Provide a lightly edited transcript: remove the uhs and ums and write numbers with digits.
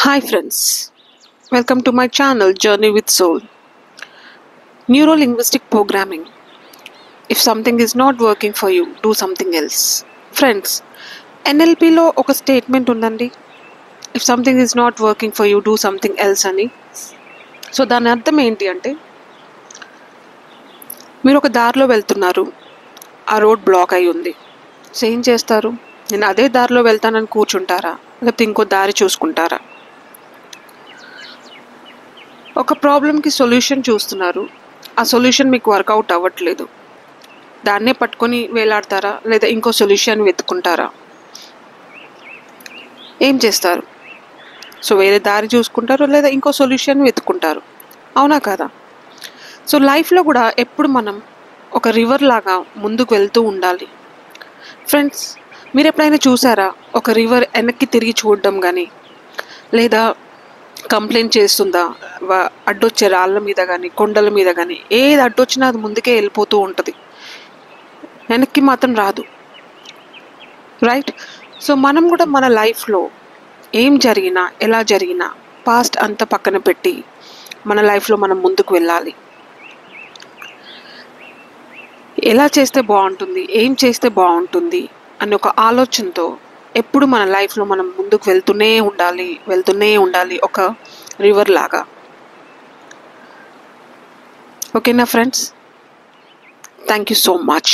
Hi friends, welcome to my channel Journey with Soul. Neuro linguistic programming. If something is not working for you, do something else. Friends, NLPలో ఒక statement ఉందండి. If something is not working for you, do something else అని. So దాని అర్థం ఏంటి అంటే, మీరు ఒక దారిలో వెళ్తున్నారు, ఆ రోడ్ బ్లాక్ అయి ఉంది. సో ఏం చేస్తారు? నేను అదే దారిలో వెళ్తానని కూర్చుంటారా, లేకపోతే ఇంకో దారి చూసుకుంటారా? ఒక ప్రాబ్లంకి సొల్యూషన్ చూస్తున్నారు, ఆ సొల్యూషన్ మీకు వర్కౌట్ అవ్వట్లేదు, దాన్నే పట్టుకొని వేలాడతారా, లేదా ఇంకో సొల్యూషన్ వెతుక్కుంటారా? ఏం చేస్తారు? సో వేరే దారి చూసుకుంటారు, లేదా ఇంకో సొల్యూషన్ వెతుక్కుంటారు, అవునా కదా? సో లైఫ్లో కూడా ఎప్పుడు మనం ఒక రివర్ లాగా ముందుకు వెళ్తూ ఉండాలి. ఫ్రెండ్స్, మీరు ఎప్పుడైనా చూసారా ఒక రివర్ వెనక్కి తిరిగి చూడడం కానీ, లేదా కంప్లైంట్ చేస్తుందా? అడ్డొచ్చే రాళ్ళ మీద కానీ, కొండల మీద కానీ, ఏది అడ్డొచ్చినా అది ముందుకే వెళ్ళిపోతూ ఉంటుంది, వెనక్కి మాత్రం రాదు, రైట్? సో మనం కూడా మన లైఫ్లో ఏం జరిగినా, ఎలా జరిగినా, పాస్ట్ అంతా పక్కన పెట్టి మన లైఫ్లో మనం ముందుకు వెళ్ళాలి. ఎలా చేస్తే బాగుంటుంది, ఏం చేస్తే బాగుంటుంది అనే ఒక ఆలోచనతో ఎప్పుడు మన లైఫ్లో మనం ముందుకు వెళ్తూనే ఉండాలి, ఒక రివర్ లాగా. ఓకేనా friends? Thank you so much.